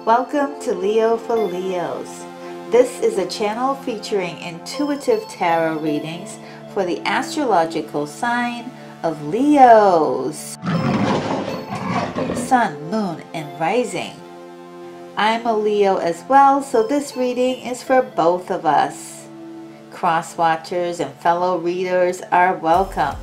Welcome to Leo for Leos. This is a channel featuring intuitive tarot readings for the astrological sign of Leos. Sun, moon, and rising. I'm a Leo as well, so this reading is for both of us. Cross-watchers and fellow readers are welcome.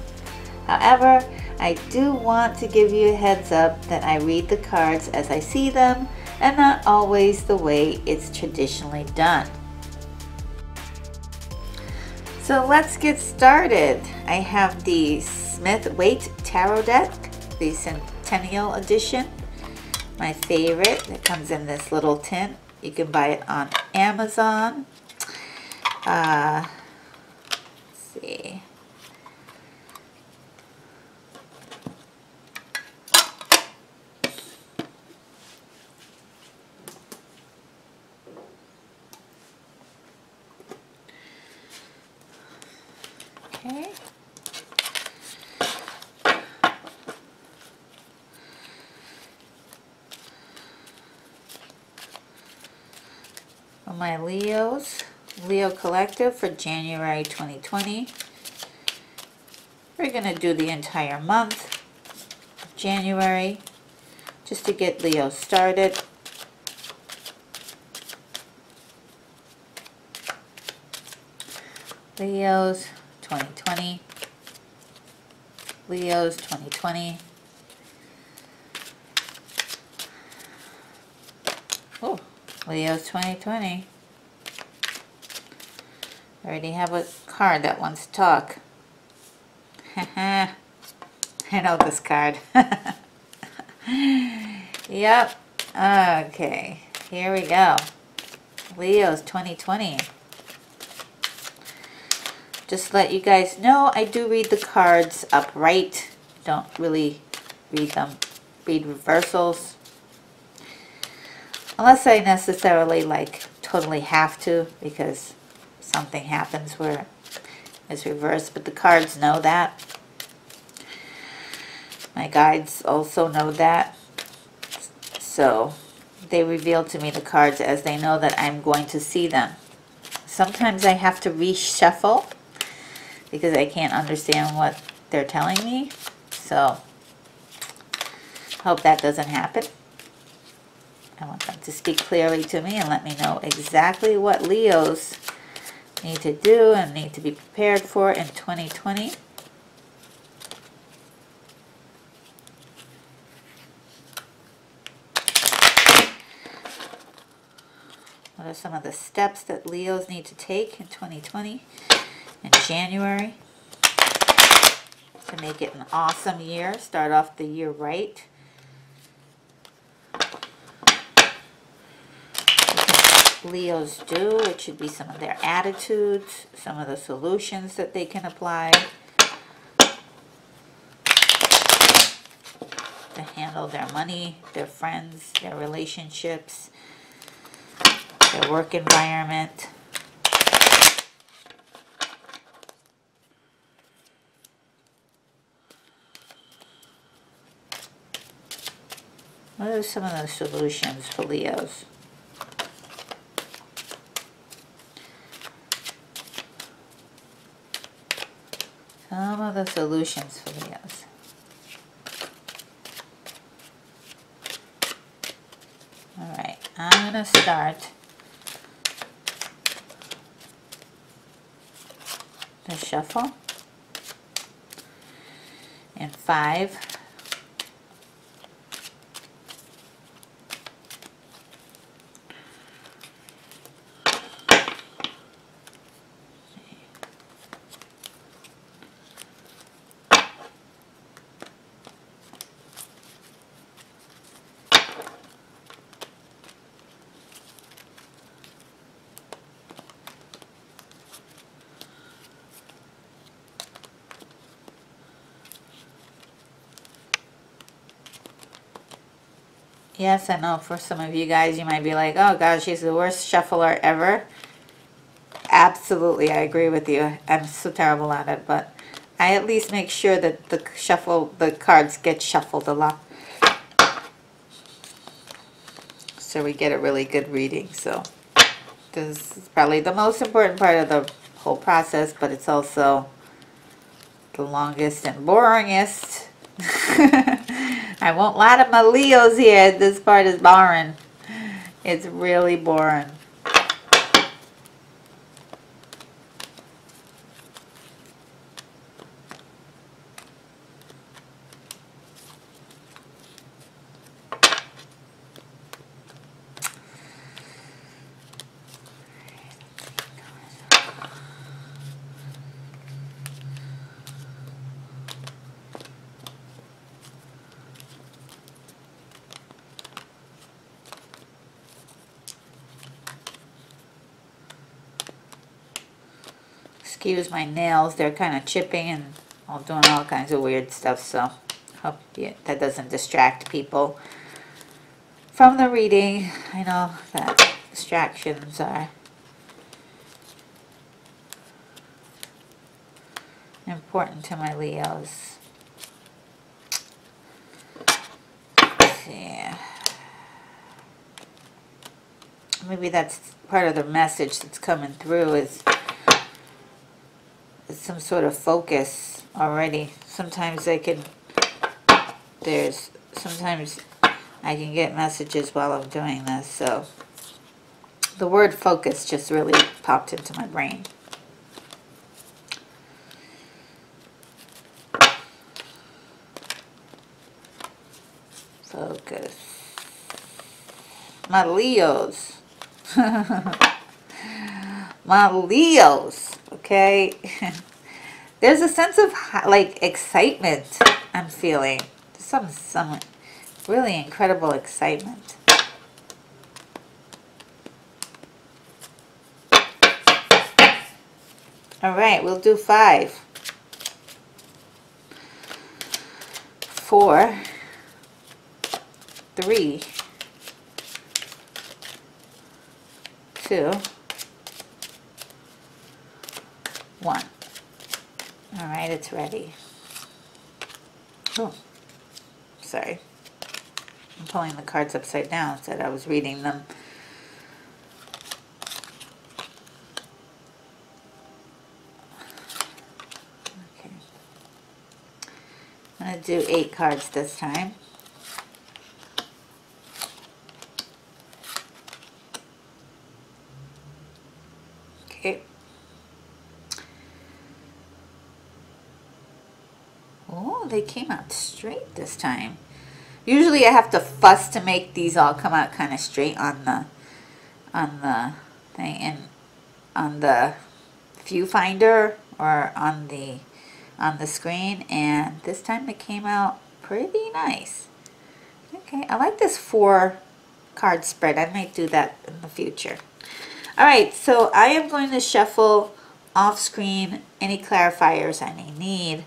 However, I do want to give you a heads up that I read the cards as I see them and not always the way it's traditionally done. So let's get started. I have the Smith-Waite Tarot deck, the Centennial Edition, my favorite. That comes in this little tin. You can buy it on Amazon. Let's see. Okay. For my Leos, Leo Collective for January 2020. We're going to do the entire month of January just to get Leo started. Leos 2020. Leos 2020. Oh, Leos 2020. I already have a card that wants to talk. I know this card. Yep. Okay. Here we go. Leos 2020. Just to let you guys know, I do read the cards upright. Don't really read reversals. Unless I necessarily totally have to, because something happens where it's reversed, but the cards know that. My guides also know that. So they reveal to me the cards as they know that I'm going to see them. Sometimes I have to reshuffle because I can't understand what they're telling me. So hope that doesn't happen. I want them to speak clearly to me and let me know exactly what Leos need to do and need to be prepared for in 2020. What are some of the steps that Leos need to take in 2020 in January to make it an awesome year? Start off the year right. What Leos do, it should be some of their attitudes, some of the solutions that they can apply to handle their money, their friends, their relationships, their work environment. What are some of the solutions for Leos? Some of the solutions for Leos. Alright, I'm going to start the shuffle in 5. Yes, I know for some of you guys, you might be like, oh gosh, she's the worst shuffler ever. Absolutely, I agree with you. I'm so terrible at it, but I at least make sure that the cards get shuffled a lot. sure we get a really good reading. So this is probably the most important part of the whole process, but it's also the longest and boringest. I won't lie to my Leos here. This part is boring. It's really boring. Excuse my nails, they're kind of chipping and all doing all kinds of weird stuff, so hope that doesn't distract people from the reading. I know that distractions are important to my Leos. Let's see. Maybe that's part of the message that's coming through is some sort of focus already. Sometimes I can get messages while I'm doing this, so the word focus just really popped into my brain. Focus. My Leos. My Leos, okay? There's a sense of like excitement I'm feeling. Some really incredible excitement. All right, we'll do 5, 4, 3, 2, 1. All right, it's ready. Oh, sorry. I'm pulling the cards upside down instead I was reading them. Okay. I'm going to do 8 cards this time. Okay. Oh, they came out straight this time. Usually I have to fuss to make these all come out kind of straight on the thing and on the viewfinder or on the screen, and this time it came out pretty nice. Okay, I like this 4 card spread. I might do that in the future. All right, so I am going to shuffle off screen any clarifiers I may need,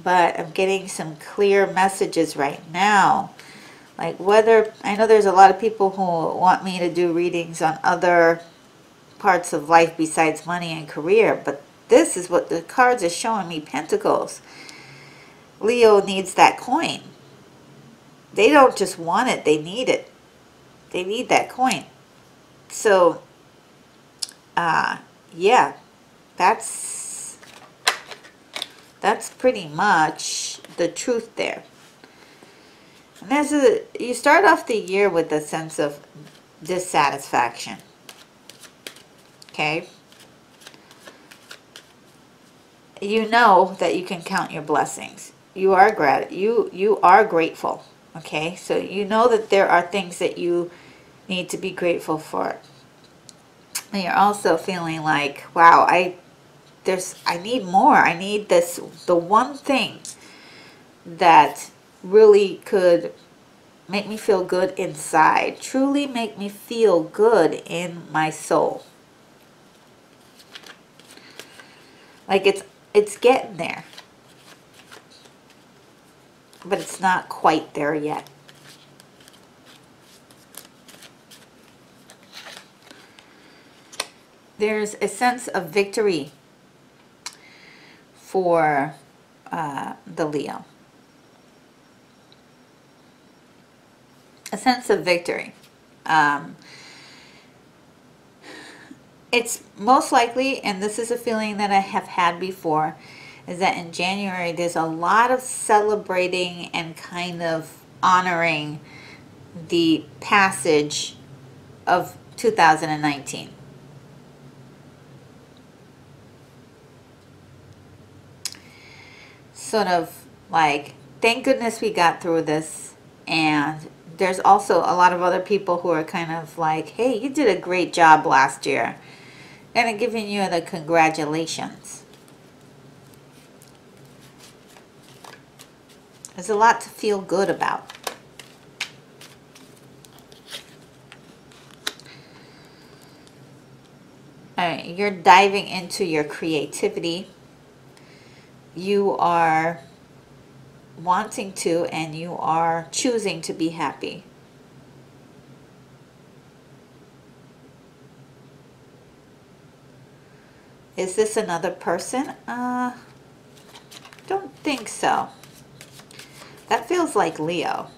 but I'm getting some clear messages right now. Like whether, I know there's a lot of people who want me to do readings on other parts of life besides money and career, but this is what the cards are showing me, Pentacles. Leo needs that coin. They don't just want it, they need it. They need that coin. So, yeah, that's pretty much the truth there. And you start off the year with a sense of dissatisfaction. Okay? You know that you can count your blessings. You are grateful. Okay? So you know that there are things that you need to be grateful for. And you're also feeling like, wow, I need more. I need the one thing that really could make me feel good inside, truly make me feel good in my soul. Like it's getting there, but it's not quite there yet. There's a sense of victory for the Leo. A sense of victory. It's most likely, and this is a feeling that I have had before, is that in January there's a lot of celebrating and kind of honoring the passage of 2019. Sort of like, thank goodness we got through this. And there's also a lot of other people who are kind of like, hey, you did a great job last year. And giving you the congratulations. There's a lot to feel good about. All right, you're diving into your creativity. You are wanting to, and you are choosing to be happy. Is this another person? Don't think so. That feels like Leo.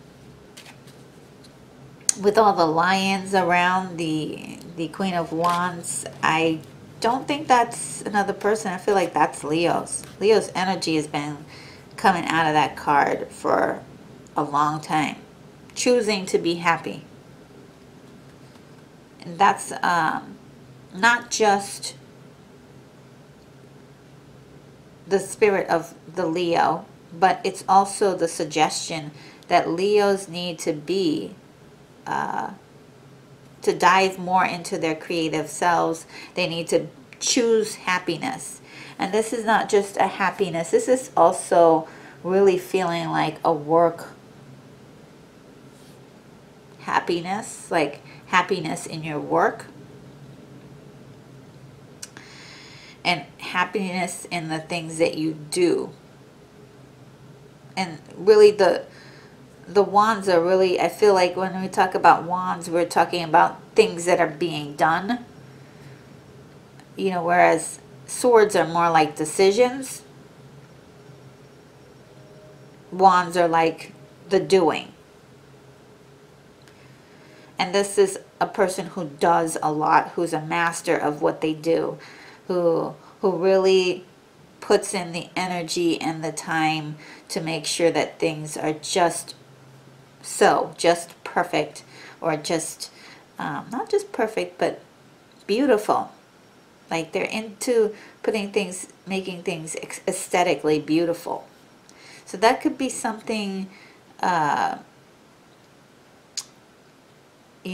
With all the lions around the Queen of Wands, I don't think that's another person. I feel like that's Leo's. Leo's energy has been coming out of that card for a long time. Choosing to be happy. And that's not just the spirit of the Leo, but it's also the suggestion that Leos need to be to dive more into their creative selves. They need to choose happiness. And this is not just a happiness. This is also really feeling like a work happiness, like happiness in your work. And happiness in the things that you do. And really the wands are really, I feel like when we talk about wands, we're talking about things that are being done. You know, whereas swords are more like decisions. Wands are like the doing. And this is a person who does a lot, who's a master of what they do, who really puts in the energy and the time to make sure that things are just perfect, or just not just perfect, but beautiful. Like they're into putting things, making things aesthetically beautiful. So that could be something, you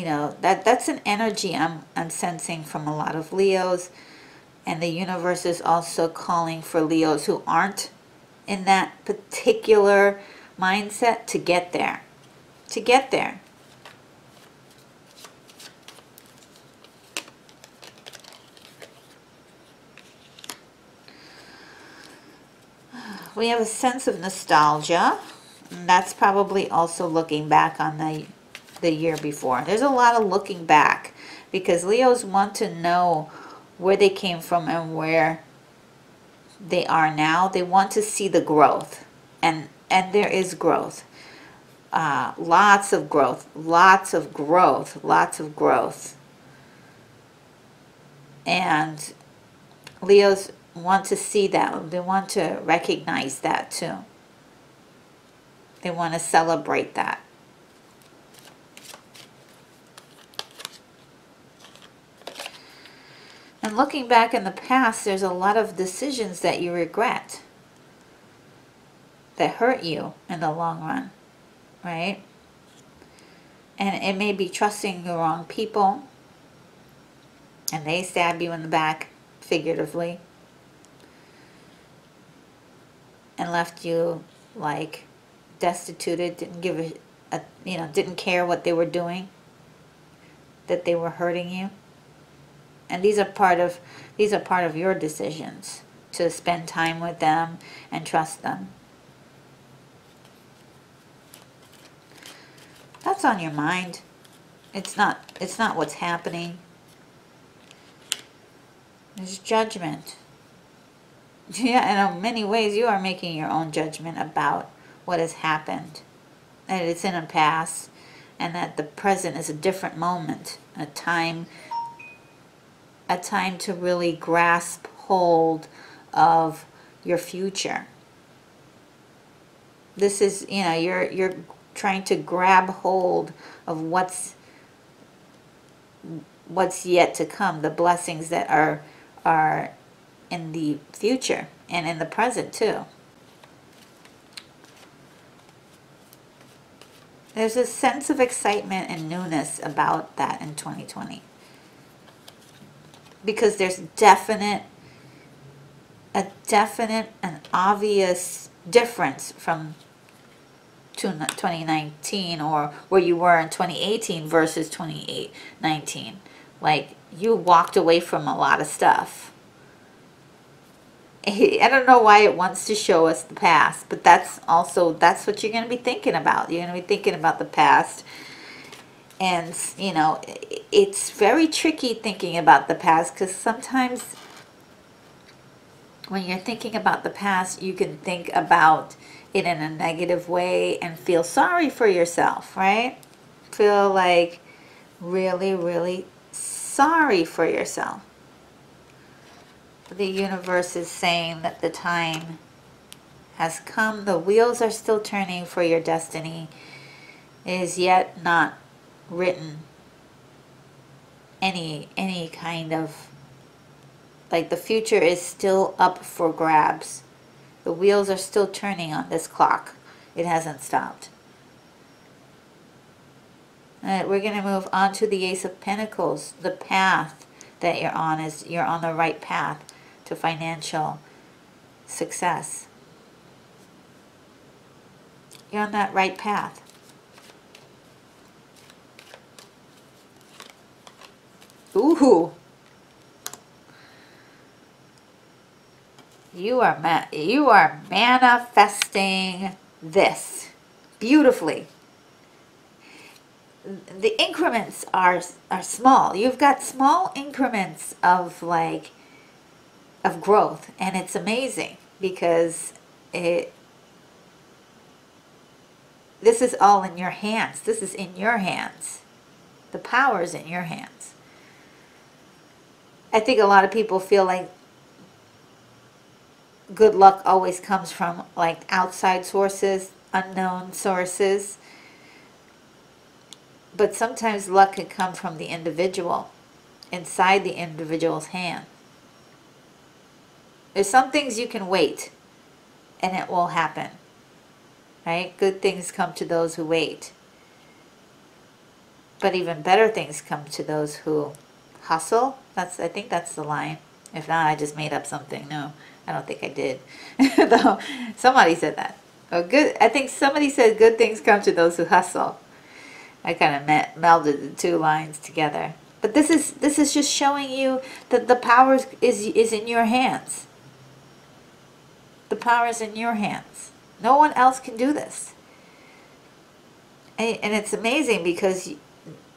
know, that's an energy I'm sensing from a lot of Leos. And the universe is also calling for Leos who aren't in that particular mindset to get there. To get there. We have a sense of nostalgia. And that's probably also looking back on the year before. There's a lot of looking back because Leos want to know where they came from and where they are now. They want to see the growth. And there is growth. Lots of growth, lots of growth, lots of growth. And Leos want to see that. They want to recognize that too. They want to celebrate that. And looking back in the past, there's a lot of decisions that you regret that hurt you in the long run. Right? And it may be trusting the wrong people, and they stab you in the back, figuratively, and left you like destituted, didn't give a you know, didn't care what they were doing, that they were hurting you. And these are part of your decisions to spend time with them and trust them. That's on your mind. It's not what's happening. There's judgment. Yeah, and in many ways you are making your own judgment about what has happened. And it's in the past. and that the present is a different moment, a time to really grasp hold of your future. This is, you know, you're trying to grab hold of what's yet to come, the blessings that are in the future and in the present too. There's a sense of excitement and newness about that in 2020. Because there's a definite and obvious difference from 2019 or where you were in 2018 versus 2019. Like, you walked away from a lot of stuff. I don't know why it wants to show us the past, but that's what you're going to be thinking about. You're going to be thinking about the past. And, you know, it's very tricky thinking about the past, because sometimes when you're thinking about the past, you can think about it in a negative way and feel sorry for yourself, right? Feel like really, really sorry for yourself. The universe is saying that the time has come. The wheels are still turning for your destiny. It is yet not written. Any kind of, like, the future is still up for grabs. The wheels are still turning on this clock. It hasn't stopped. We're going to move on to the Ace of Pentacles. The path that you're on is, you're on the right path to financial success. You're on that right path. Ooh. You are manifesting this beautifully. The increments are small. You've got small increments of growth, and it's amazing because this is all in your hands. This is in your hands. The power is in your hands. I think a lot of people feel like good luck always comes from, like, outside sources, unknown sources. But sometimes luck can come from the individual, inside the individual's hand. There's some things you can wait, and it will happen. Right? Good things come to those who wait. But even better things come to those who hustle. I think that's the line. If not, I just made up something. No, I don't think I did. Though somebody said that. I think somebody said good things come to those who hustle. I kind of melded the two lines together. But this is just showing you that the power is in your hands. The power is in your hands. No one else can do this. And it's amazing because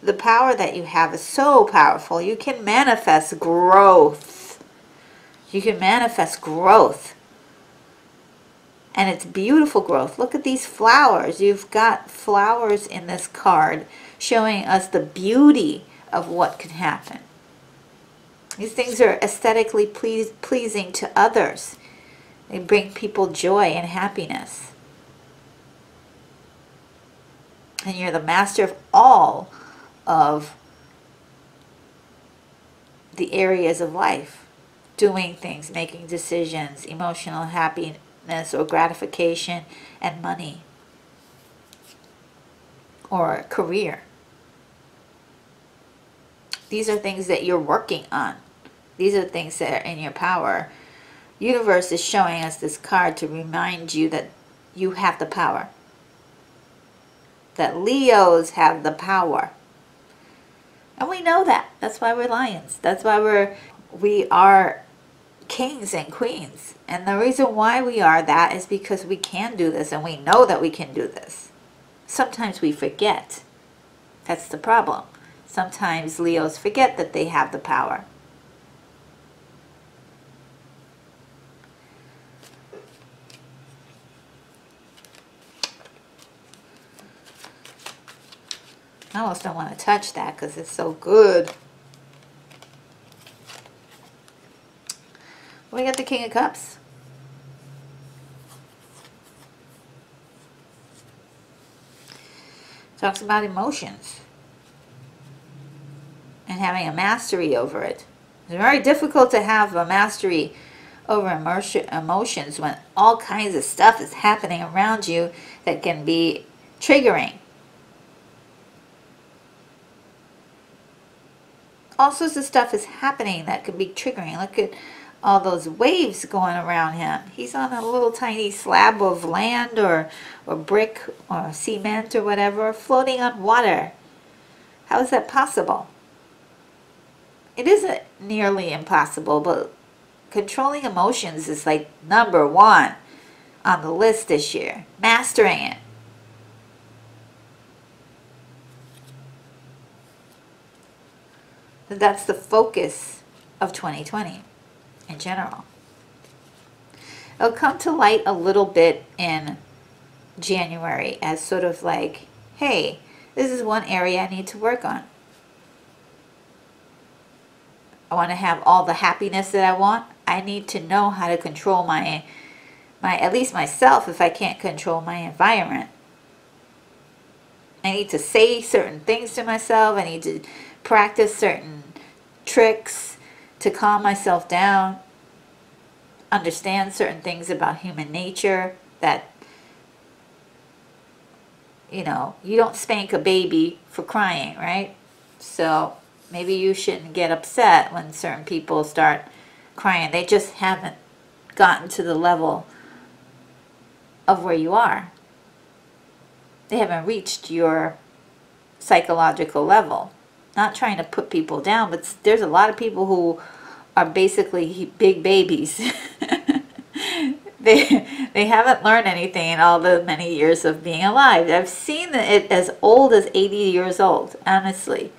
the power that you have is so powerful. You can manifest growth. You can manifest growth. And it's beautiful growth. Look at these flowers. You've got flowers in this card showing us the beauty of what can happen. These things are aesthetically pleasing to others. They bring people joy and happiness. And you're the master of all of the areas of life. Doing things, making decisions, emotional happiness or gratification, and money. Or career. These are things that you're working on. These are things that are in your power. Universe is showing us this card to remind you that you have the power. That Leos have the power. And we know that. That's why we're lions. That's why we are kings and queens. And the reason why we are that is because we can do this, and we know that we can do this. Sometimes we forget. That's the problem. Sometimes Leos forget that they have the power. I almost don't want to touch that because it's so good. We got the King of Cups. Talks about emotions and having a mastery over it. It's very difficult to have a mastery over emotions when all kinds of stuff is happening around you that can be triggering. All sorts of stuff is happening that could be triggering. Look at all those waves going around him. He's on a little tiny slab of land or brick or cement or whatever, floating on water. How is that possible? It isn't nearly impossible, but controlling emotions is like #1 on the list this year. Mastering it. That's the focus of 2020 in general. It'll come to light a little bit in January as sort of like, hey, this is one area I need to work on. I want to have all the happiness that I want. I need to know how to control my at least myself if I can't control my environment. I need to say certain things to myself. I need to practice certain tricks to calm myself down. Understand certain things about human nature that, you know, you don't spank a baby for crying, right? So maybe you shouldn't get upset when certain people start crying. They just haven't gotten to the level of where you are. They haven't reached your psychological level. Not trying to put people down, but there's a lot of people who are basically big babies. They haven't learned anything in all the many years of being alive. I've seen it as old as 80 years old, honestly.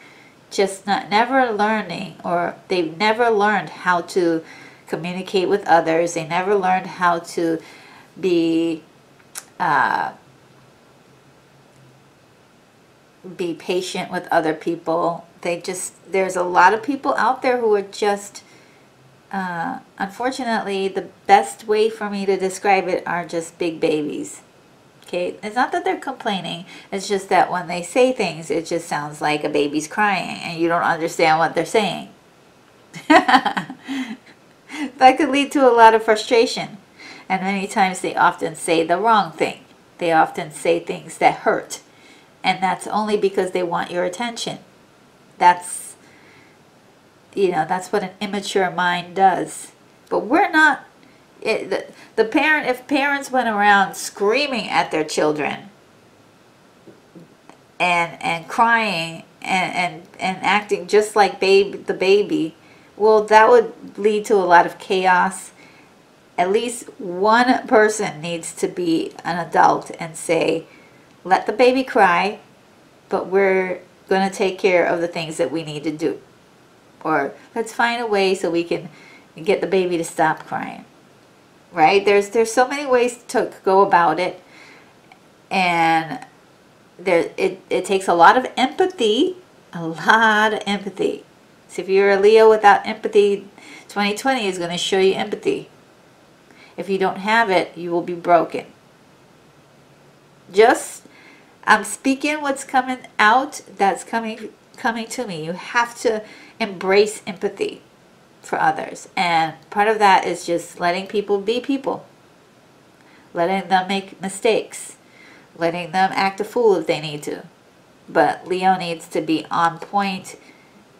Just never learning, or they've never learned how to communicate with others. They never learned how to be patient with other people. There's a lot of people out there who are just, unfortunately, the best way for me to describe it are just big babies. Okay, it's not that they're complaining, it's just that when they say things, it just sounds like a baby's crying and you don't understand what they're saying. That could lead to a lot of frustration. And many times they often say the wrong thing. They often say things that hurt. And that's only because they want your attention. That's, you know, that's what an immature mind does. But we're not, if parents went around screaming at their children and crying and acting just like the baby, well, that would lead to a lot of chaos. At least one person needs to be an adult and say, let the baby cry, but we're going to take care of the things that we need to do. Or let's find a way so we can get the baby to stop crying. Right? There's so many ways to go about it. And it takes a lot of empathy. A lot of empathy. So if you're a Leo without empathy, 2020 is going to show you empathy. If you don't have it, you will be broken. I'm speaking what's coming out, that's coming to me. You have to embrace empathy for others. And part of that is just letting people be people. Letting them make mistakes. Letting them act a fool if they need to. But Leo needs to be on point,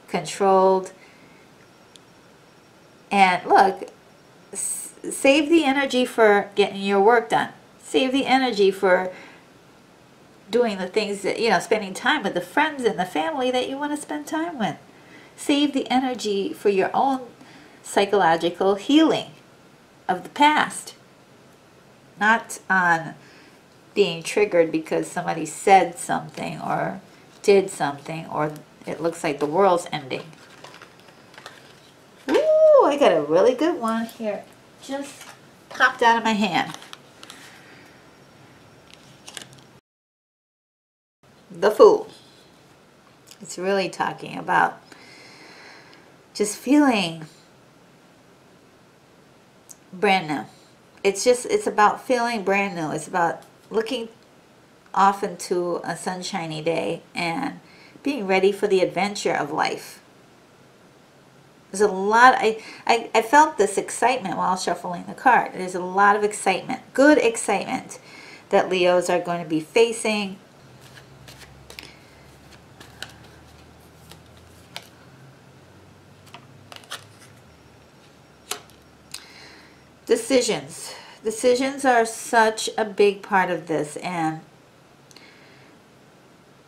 controlled. And look, save the energy for getting your work done. Save the energy for doing the things that, you know, spending time with the friends and the family that you want to spend time with. Save the energy for your own psychological healing of the past. Not on being triggered because somebody said something or did something or it looks like the world's ending. Ooh, I got a really good one here. Just popped out of my hand. The Fool. It's really talking about just feeling brand new. It's about feeling brand new. It's about looking off into a sunshiny day and being ready for the adventure of life. There's a lot, I felt this excitement while shuffling the card. There's a lot of excitement, good excitement that Leos are going to be facing. Decisions. Decisions are such a big part of this, and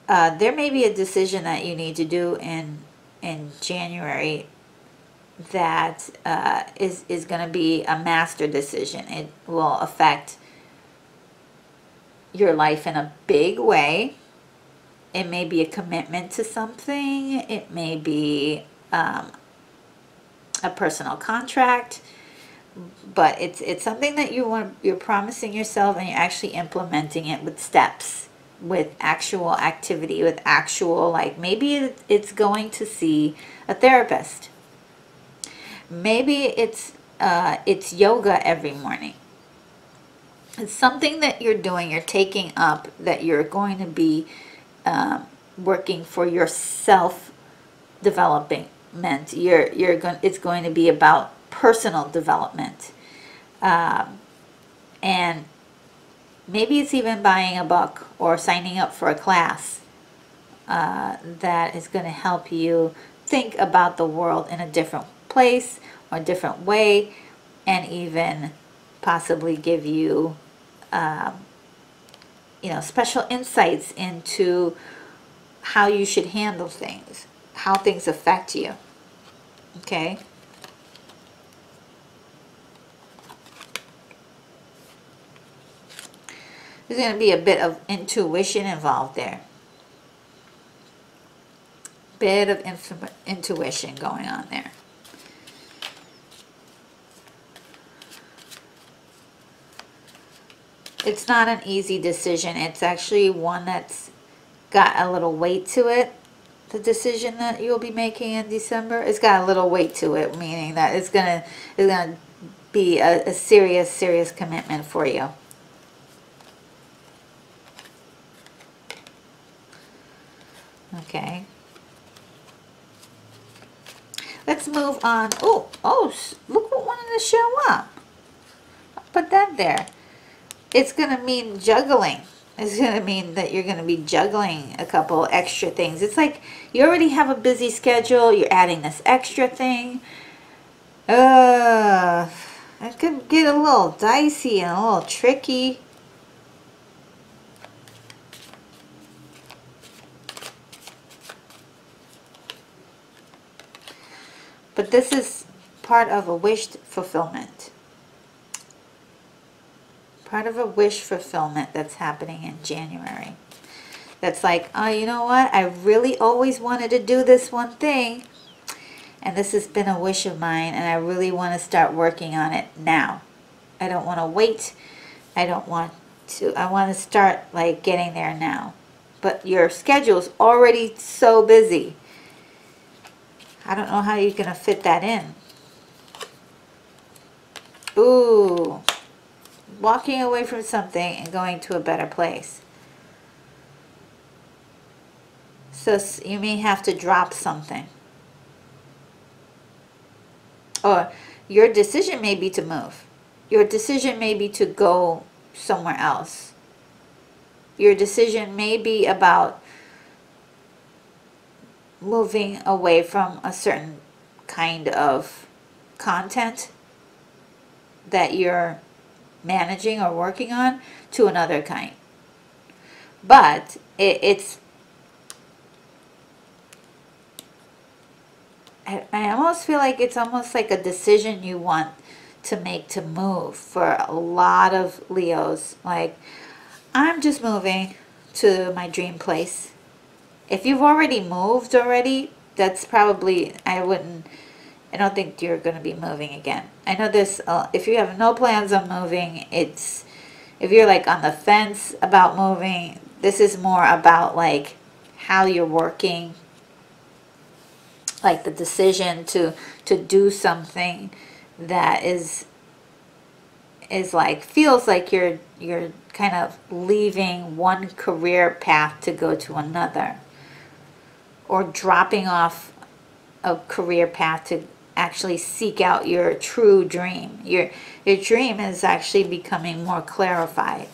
there may be a decision that you need to do in January that is going to be a master decision. It will affect your life in a big way. It may be a commitment to something. It may be a personal contract. But it's something that you're promising yourself, and you're actually implementing it with steps, with actual activity, with actual, like, maybe it's going to see a therapist. Maybe it's yoga every morning. It's something that you're doing, you're taking up, that you're going to be working for your self development. It's going to be about personal development, and maybe it's even buying a book or signing up for a class that is going to help you think about the world in a different place or a different way, and even possibly give you special insights into how you should handle things, how things affect you. Okay. There's going to be a bit of intuition involved there. Bit of intuition going on there. It's not an easy decision. It's actually one that's got a little weight to it. The decision that you'll be making in December, it's got a little weight to it, meaning that it's gonna be a serious commitment for you. Okay. Let's move on. Oh, look what wanted to show up. I'll put that there. It's going to mean juggling. It's going to mean that you're going to be juggling a couple extra things. It's like you already have a busy schedule. You're adding this extra thing. It could get a little dicey and a little tricky. But this is part of a wish fulfillment. Part of a wish fulfillment that's happening in January. That's like, oh, you know what? I really always wanted to do this one thing. And this has been a wish of mine. And I really want to start working on it now. I don't want to wait. I want to start like getting there now. But your schedule's already so busy. I don't know how you're going to fit that in. Ooh. Walking away from something and going to a better place. So you may have to drop something. Or your decision may be to move. Your decision may be to go somewhere else. Your decision may be about moving away from a certain kind of content that you're managing or working on to another kind. But I almost feel like it's almost like a decision you want to make to move for a lot of Leos. Like, I'm just moving to my dream place. If you've already moved that's probably, I don't think you're going to be moving again. I know this, if you have no plans on moving, if you're like on the fence about moving, this is more about like how you're working like the decision to do something that is like, feels like you're kind of leaving one career path to go to another, or dropping off a career path to actually seek out your true dream. Your dream is actually becoming more clarified.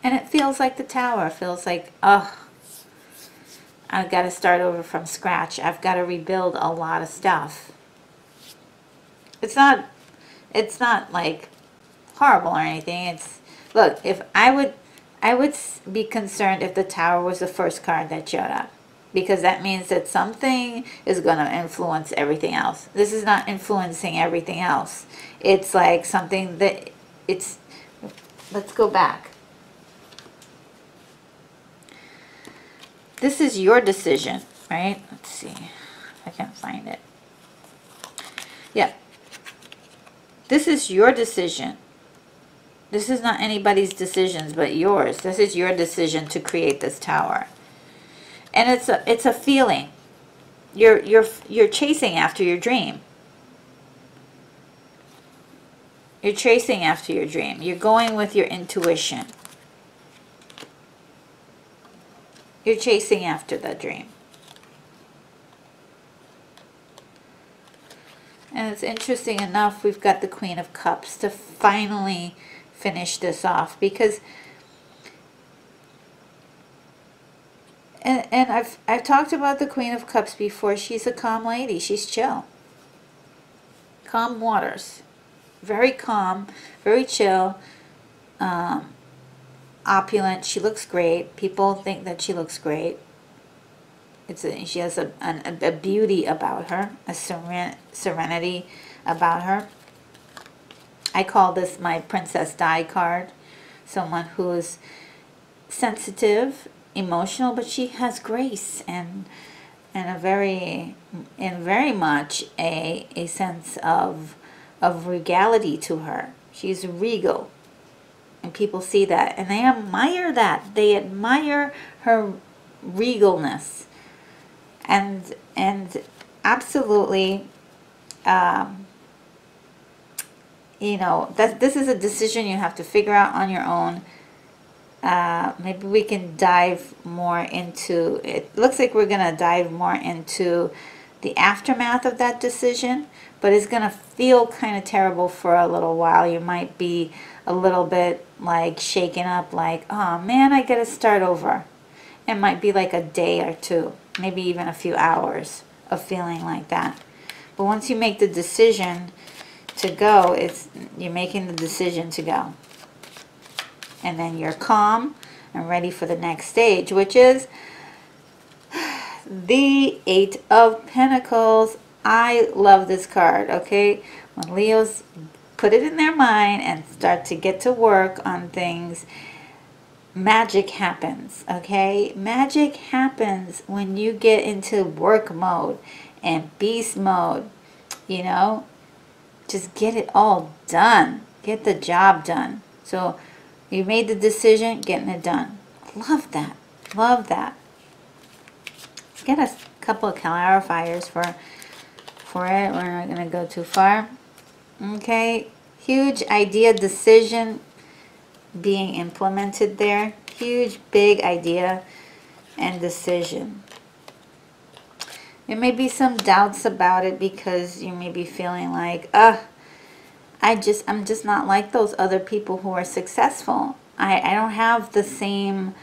And it feels like the Tower. It feels like, oh, I've got to start over from scratch. I've got to rebuild a lot of stuff. It's not like horrible or anything. It's, look, if I would be concerned if the Tower was the first card that showed up, because that means that something is going to influence everything else. This is not influencing everything else. It's like something that it's, let's go back. This is your decision, right? Let's see if I can find it. Yeah. This is your decision. This is not anybody's decisions but yours. This is your decision to create this Tower. And it's a feeling. You're chasing after your dream. You're chasing after your dream. You're going with your intuition. You're chasing after that dream. And it's interesting enough, we've got the Queen of Cups to finally finish this off, because and I've talked about the Queen of Cups before. She's a calm lady. She's chill. Calm waters. Very calm, very chill. Opulent. She looks great. People think that she looks great. She has a beauty about her, a serenity about her. I call this my Princess Di card. Someone who is sensitive, emotional, but she has grace and very much a sense of regality to her. She's regal. And people see that, and they admire that. They admire her regalness, and absolutely, you know, that this is a decision you have to figure out on your own. Maybe we can dive more into it. Looks like we're gonna dive more into the aftermath of that decision, but it's gonna feel kind of terrible for a little while. You might be a little bit like shaken up, like, oh man, I gotta start over. It might be like a day or two, maybe even a few hours of feeling like that. But once you make the decision to go, you're making the decision to go. And then you're calm and ready for the next stage, which is the Eight of Pentacles. I love this card, okay? When Leos put it in their mind and start to get to work on things, magic happens, okay? Magic happens when you get into work mode and beast mode, you know? Just get it all done. Get the job done. So you made the decision, getting it done. Love that. Love that. Let's get a couple of clarifiers for it. We're not going to go too far. Okay. Huge idea, decision being implemented there. Huge, big idea and decision. There may be some doubts about it because you may be feeling like, I'm just not like those other people who are successful. I don't have the same,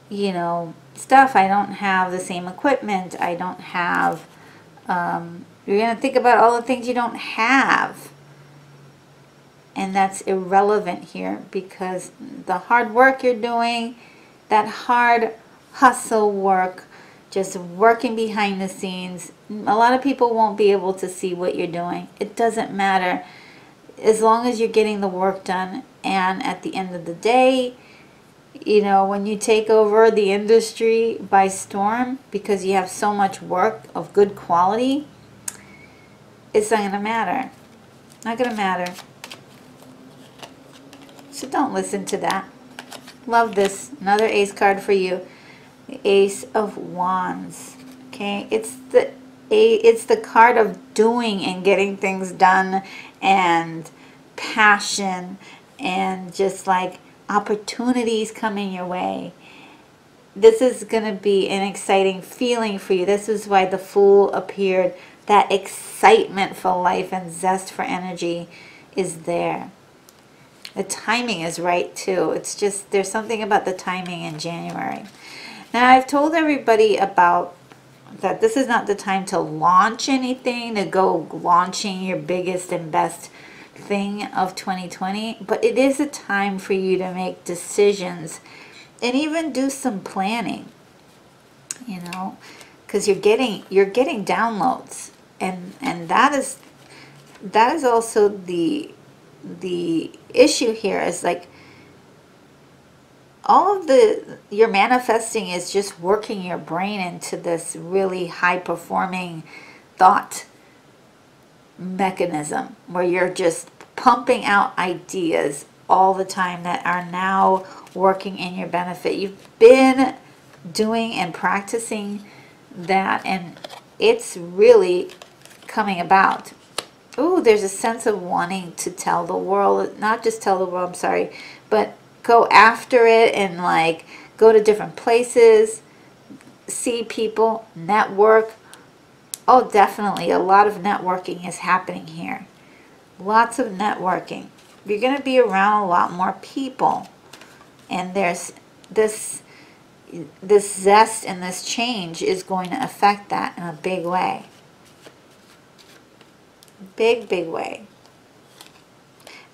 you know, stuff. I don't have the same equipment. I don't have, you're going to think about all the things you don't have. And that's irrelevant here, because the hard work you're doing, that hard hustle work, just working behind the scenes, a lot of people won't be able to see what you're doing. It doesn't matter. As long as you're getting the work done, and at the end of the day, you know, when you take over the industry by storm because you have so much work of good quality, it's not going to matter. Not going to matter. So don't listen to that. Love this. Another ace card for you. The Ace of Wands. Okay, it's the card of doing and getting things done, and passion, and just like opportunities coming your way. This is going to be an exciting feeling for you. This is why the Fool appeared. That excitement for life and zest for energy is there. The timing is right too. It's just, there's something about the timing in January. Now, I've told everybody about that this is not the time to launch anything, to go launching your biggest and best thing of 2020, but it is a time for you to make decisions and even do some planning, you know, because you're getting downloads, and that is also the issue here, is like all of your manifesting is just working your brain into this really high performing thought mechanism where you're just pumping out ideas all the time that are now working in your benefit. You've been doing and practicing that, and it's really coming about. Ooh, there's a sense of wanting to tell the world, not just tell the world, I'm sorry, but go after it and like go to different places, see people, network. Oh, definitely a lot of networking is happening here. Lots of networking. You're going to be around a lot more people, and there's this zest and this change is going to affect that in a big way. Big way.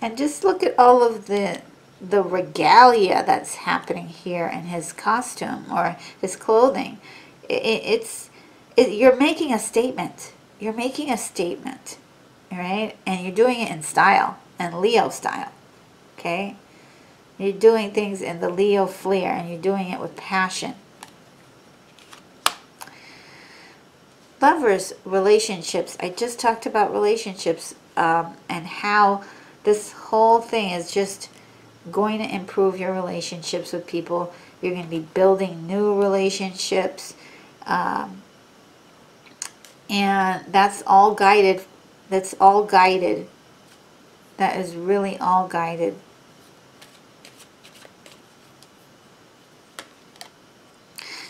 And just look at all of the regalia that's happening here in his costume or his clothing. You're making a statement. You're making a statement, all right? And you're doing it in style, and Leo style, okay? You're doing things in the Leo flair, and you're doing it with passion. Lovers, relationships. I just talked about relationships and how this whole thing is just going to improve your relationships with people. You're going to be building new relationships. And that's all guided. That's all guided. That is really all guided.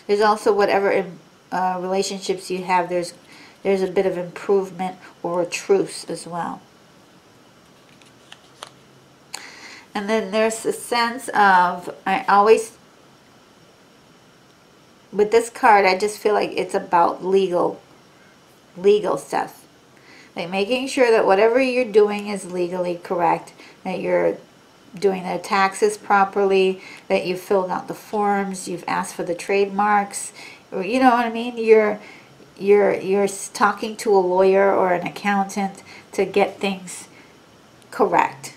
There's also whatever relationships you have, there's a bit of improvement or a truce as well. And then there's a sense of, with this card, I just feel like it's about legal stuff. Like making sure that whatever you're doing is legally correct, that you're doing the taxes properly, that you've filled out the forms, you've asked for the trademarks, you know what I mean? You're talking to a lawyer or an accountant to get things correct.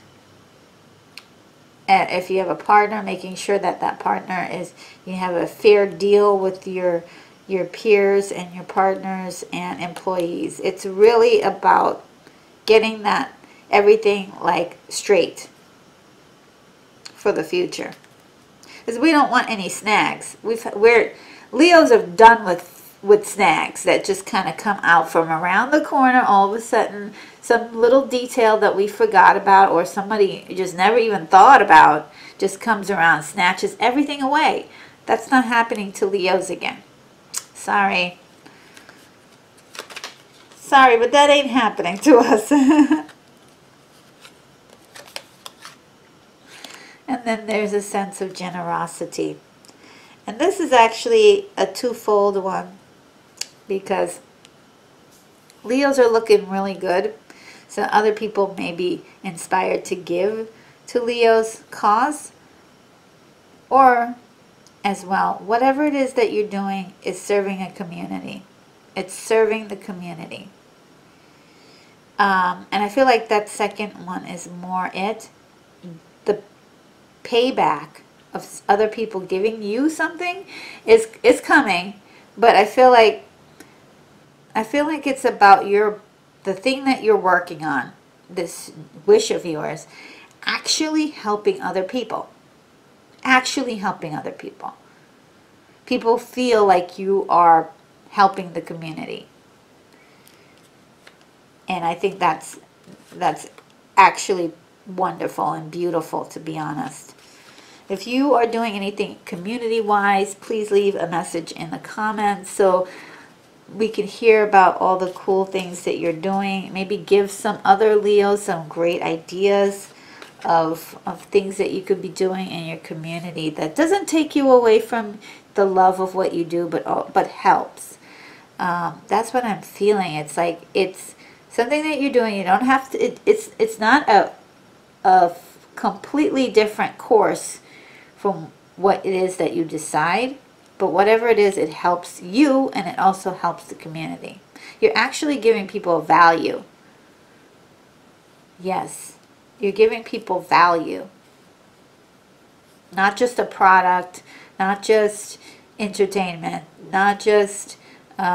And if you have a partner, making sure that that partner you have a fair deal with your peers and your partners and employees. It's really about getting that everything like straight for the future, because we don't want any snags. Leos are done with snags that just kind of come out from around the corner. All of a sudden, some little detail that we forgot about or somebody just never even thought about just comes around, snatches everything away. That's not happening to Leos again. Sorry, but that ain't happening to us. And then there's a sense of generosity. And this is actually a twofold one, because Leos are looking really good. So other people may be inspired to give to Leo's cause. Or, as well, whatever it is that you're doing is serving a community. It's serving the community. And I feel like that second one is more it. The payback of other people giving you something is coming, but I feel like it's about the thing that you're working on, this wish of yours, actually helping other people. actually helping other people. People feel like you are helping the community. And I think that's actually wonderful and beautiful, to be honest. If you are doing anything community-wise, please leave a message in the comments so we can hear about all the cool things that you're doing. Maybe give some other Leos some great ideas of things that you could be doing in your community that doesn't take you away from the love of what you do, but helps. That's what I'm feeling. It's like it's something that you're doing. You don't have to. It's not a completely different course from what it is that you decide. But whatever it is, it helps you and it also helps the community. You're actually giving people value. Yes, you're giving people value. Not just a product, not just entertainment, not just, you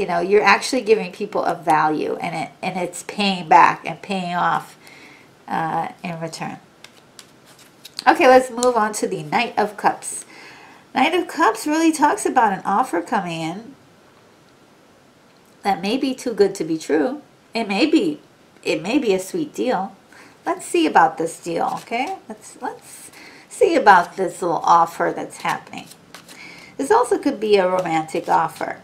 know, you're actually giving people a value, and it's paying back and paying off in return. Okay, let's move on to the Knight of Cups. Knight of Cups really talks about an offer coming in that may be too good to be true. It may be a sweet deal. Let's see about this deal, okay? Let's see about this little offer that's happening. This also could be a romantic offer.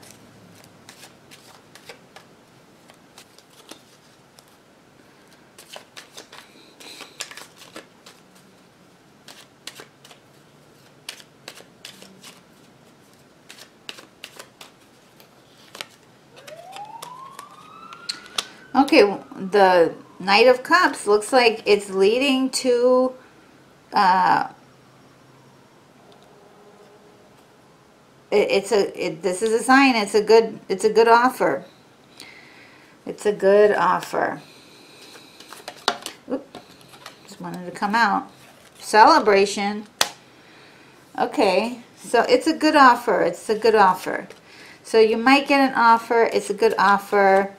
Okay, the Knight of Cups looks like it's leading to this is a sign. It's a good offer. It's a good offer. Oop, just wanted to come out. Celebration. Okay, so it's a good offer. It's a good offer. So you might get an offer. It's a good offer.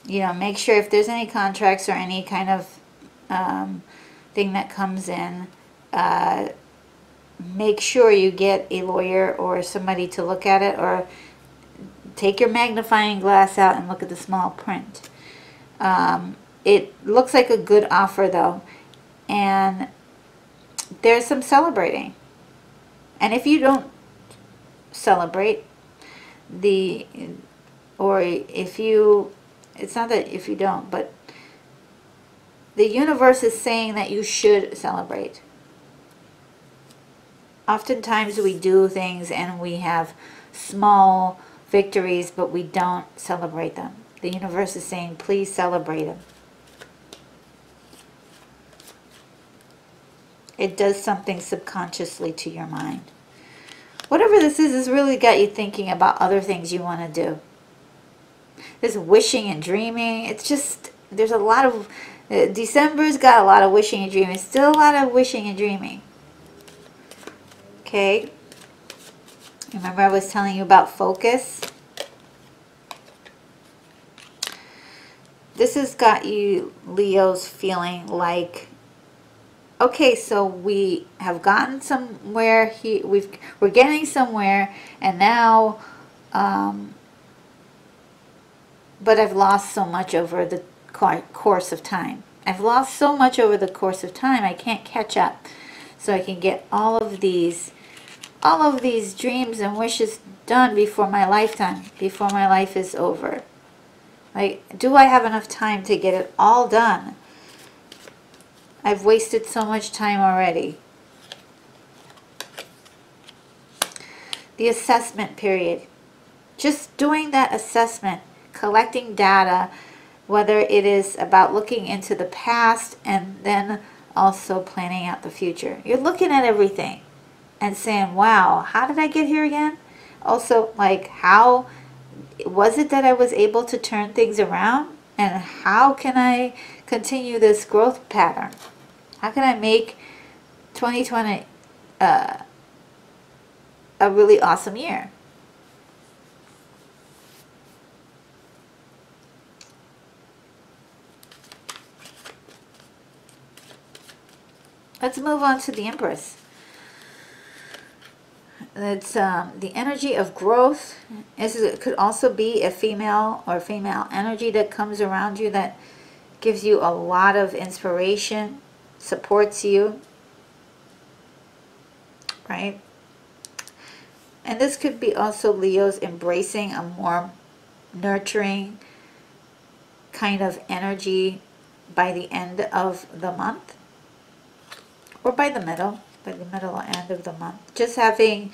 You know, make sure if there's any contracts or any kind of thing that comes in, make sure you get a lawyer or somebody to look at it, or take your magnifying glass out and look at the small print. It looks like a good offer though, and there's some celebrating. And if you don't celebrate, it's not that if you don't, but the universe is saying that you should celebrate. Oftentimes we do things and we have small victories, but we don't celebrate them. The universe is saying, please celebrate them. It does something subconsciously to your mind. Whatever this is, has really got you thinking about other things you want to do. This wishing and dreaming, it's just, there's a lot of, December's got a lot of wishing and dreaming. Still a lot of wishing and dreaming. Okay. Remember I was telling you about focus? This has got you, Leos, feeling like, okay, so we have gotten somewhere. We're getting somewhere, and now, but I've lost so much over the course of time. I've lost so much over the course of time. I can't catch up, so I can get all of these dreams and wishes done before my lifetime, before my life is over. Like, do I have enough time to get it all done? I've wasted so much time already. The assessment period. Just doing that assessment, collecting data, whether it is about looking into the past and then also planning out the future. You're looking at everything and saying, wow, how did I get here again? Also, like, how was it that I was able to turn things around? And how can I continue this growth pattern? How can I make 2020 a really awesome year? Let's move on to the Empress. It's the energy of growth. It could also be a female or female energy that comes around you that gives you a lot of inspiration, supports you, right? And this could be also Leo's embracing a more nurturing kind of energy by the end of the month, or by the middle or end of the month. Just having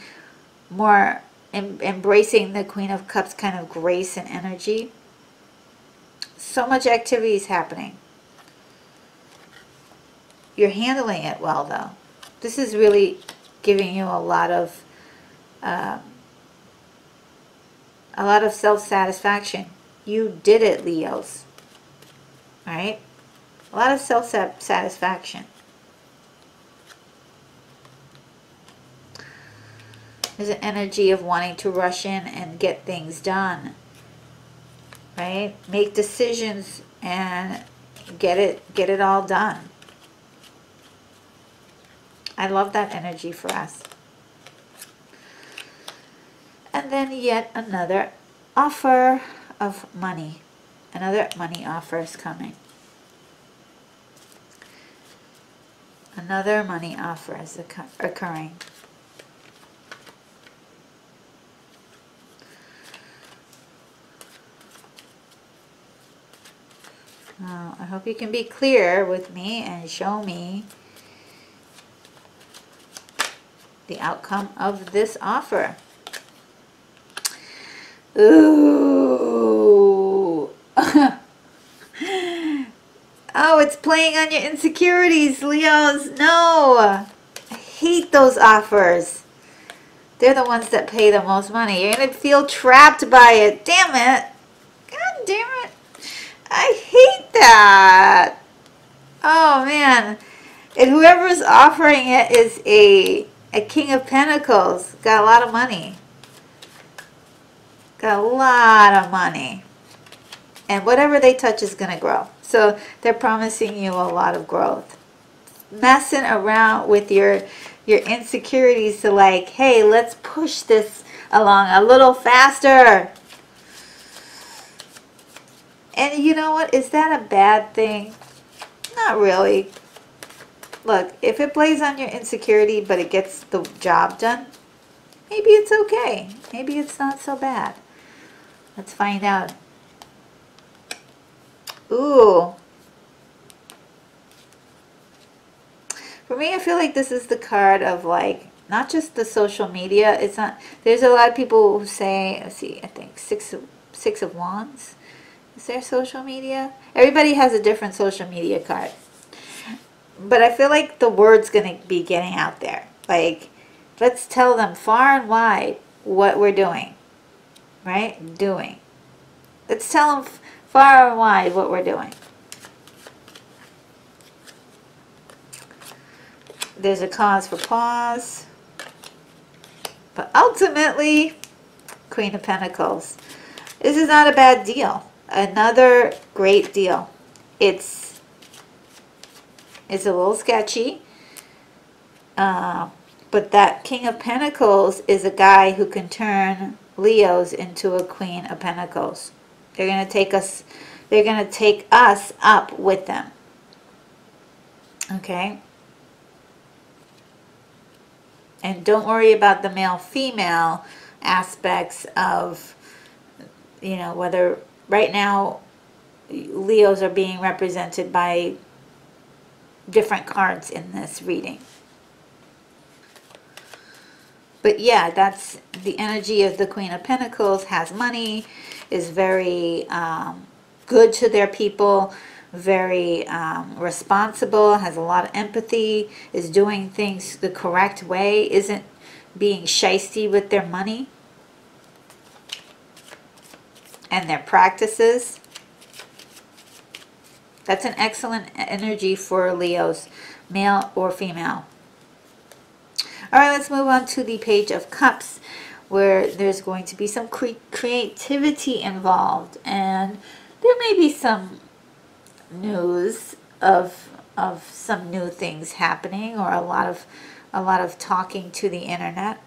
more, embracing the Queen of Cups kind of grace and energy. So much activity is happening. You're handling it well, though. This is really giving you a lot of self-satisfaction. You did it, Leos. All right? A lot of self-satisfaction. There's an energy of wanting to rush in and get things done. Right? Make decisions and get it all done. I love that energy for us. And then yet another offer of money. Another money offer is coming. Another money offer is occurring. I hope you can be clear with me and show me the outcome of this offer. Ooh. Oh, it's playing on your insecurities, Leos. No. I hate those offers. They're the ones that pay the most money. You're going to feel trapped by it. Damn it. God damn it. I hate that. Oh, man. And whoever's offering it is a King of Pentacles. Got a lot of money. Got a lot of money. And whatever they touch is going to grow. So they're promising you a lot of growth. Messing around with your insecurities to like, hey, let's push this along a little faster. And you know what? Is that a bad thing? Not really. Look, if it plays on your insecurity but it gets the job done, maybe it's okay. Maybe it's not so bad. Let's find out. Ooh. For me, I feel like this is the card of like, not just the social media. It's not, there's a lot of people who say, let's see, I think Six of Wands. Is there social media? Everybody has a different social media card. But I feel like the word's going to be getting out there. Like, let's tell them far and wide what we're doing. Right? Doing. Let's tell them far and wide what we're doing. There's a cause for pause. But ultimately, Queen of Pentacles. This is not a bad deal. Another great deal. It's a little sketchy. But that King of Pentacles is a guy who can turn Leos into a Queen of Pentacles. They're going to take us up with them. Okay? And don't worry about the male-female aspects of, you know, whether right now Leos are being represented by different cards in this reading. But yeah, that's the energy of the Queen of Pentacles. Has money, is very good to their people, very responsible, has a lot of empathy, is doing things the correct way, isn't being shisty with their money and their practices. That's an excellent energy for Leos, male or female. All right, let's move on to the Page of Cups, where there's going to be some creativity involved, and there may be some news of of some new things happening, or a lot of talking to the internet,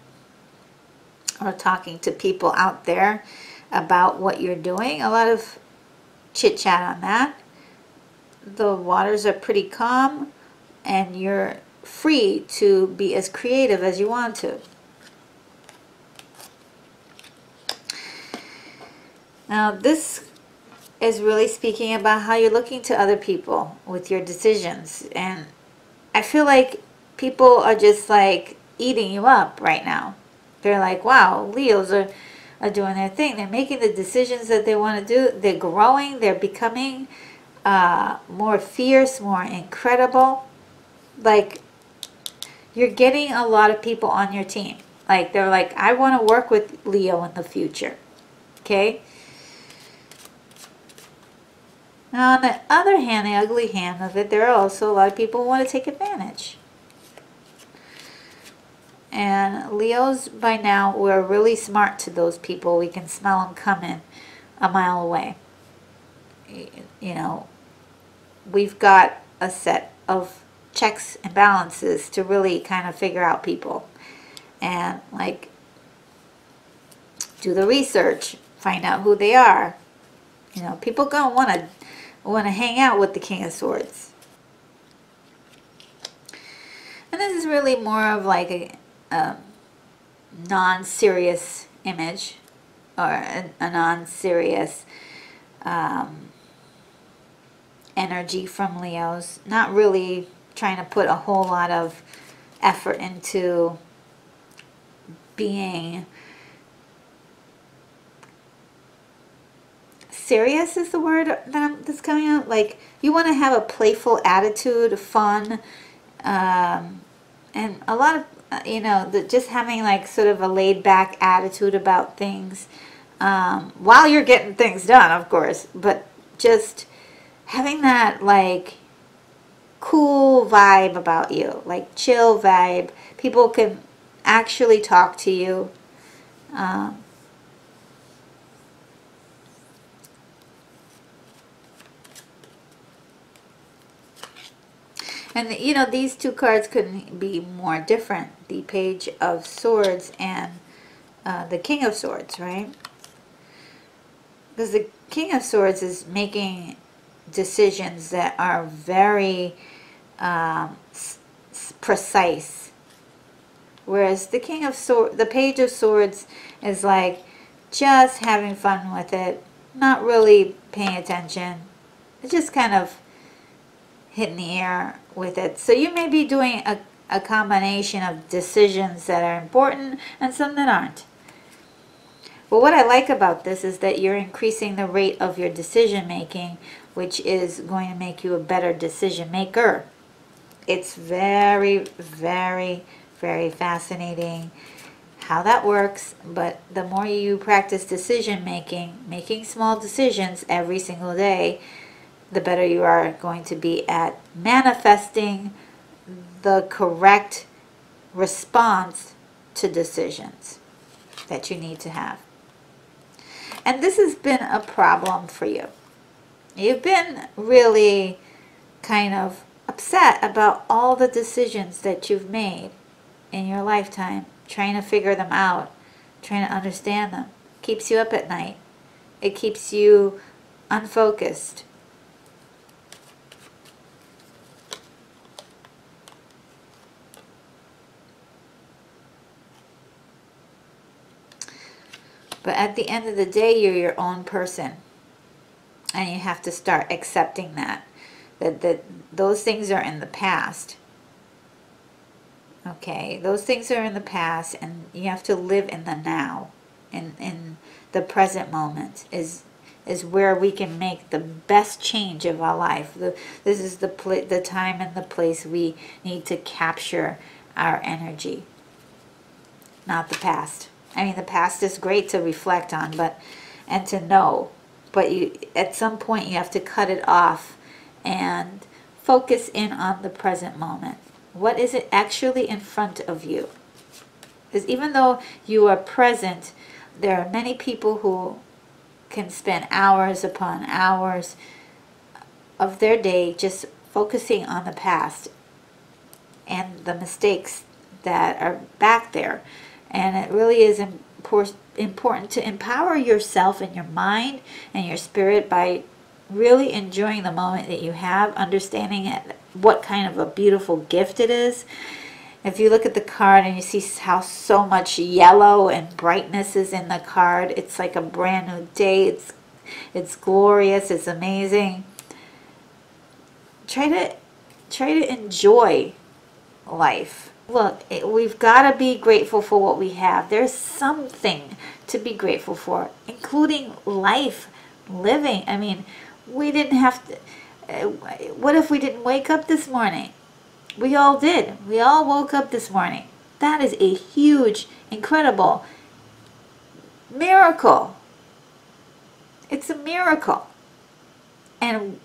or talking to people out there about what you're doing. A lot of chit chat on that. The waters are pretty calm, and you're free to be as creative as you want to. Now this is really speaking about how you're looking to other people with your decisions. And I feel like people are just like eating you up right now. They're like, wow, Leos are doing their thing. They're making the decisions that they want to do. They're growing. They're becoming more fierce, more incredible. Like, you're getting a lot of people on your team. Like, they're like, I want to work with Leo in the future. Okay? Now, on the other hand, the ugly hand of it, there are also a lot of people who want to take advantage. And Leos, by now, we're really smart to those people. We can smell them coming a mile away. You know, we've got a set of checks and balances to really kind of figure out people. And, like, do the research, find out who they are. You know, people gonna want to hang out with the King of Swords. And this is really more of like a non-serious image, or a non-serious energy from Leos. Not really trying to put a whole lot of effort into being serious is the word that's coming out. Like, you want to have a playful attitude, fun, and a lot of, you know, just having like sort of a laid back attitude about things, while you're getting things done, of course, but just having that like cool vibe about you, like chill vibe. People can actually talk to you. And, you know, these two cards couldn't be more different. The Page of Swords and the King of Swords, right? Because the King of Swords is making decisions that are very precise. Whereas the the Page of Swords is like just having fun with it, not really paying attention. It's just kind of hitting the air with it. So you may be doing a combination of decisions that are important and some that aren't. But what I like about this is that you're increasing the rate of your decision making, which is going to make you a better decision maker. It's very, very, very fascinating how that works. But the more you practice decision making, making small decisions every single day, the better you are going to be at manifesting the correct response to decisions that you need to have. And this has been a problem for you. You've been really kind of upset about all the decisions that you've made in your lifetime, trying to figure them out, trying to understand them. Keeps you up at night. It keeps you unfocused. But at the end of the day, you're your own person. And you have to start accepting that those things are in the past. Okay, those things are in the past, and you have to live in the now. In the present moment is where we can make the best change of our life. This is the time and the place we need to capture our energy, not the past. I mean, the past is great to reflect on, and to know, but at some point you have to cut it off and focus in on the present moment. What is it actually in front of you? Because even though you are present, there are many people who can spend hours upon hours of their day just focusing on the past and the mistakes that are back there. And it really is important to empower yourself and your mind and your spirit by really enjoying the moment that you have, understanding what kind of a beautiful gift it is. If you look at the card and you see how so much yellow and brightness is in the card, it's like a brand new day. It's glorious. It's amazing. Try to enjoy life. Look, we've got to be grateful for what we have. There's something to be grateful for, including life, living. I mean, we didn't have to. What if we didn't wake up this morning? We all did. We all woke up this morning. That is a huge, incredible miracle. It's a miracle. And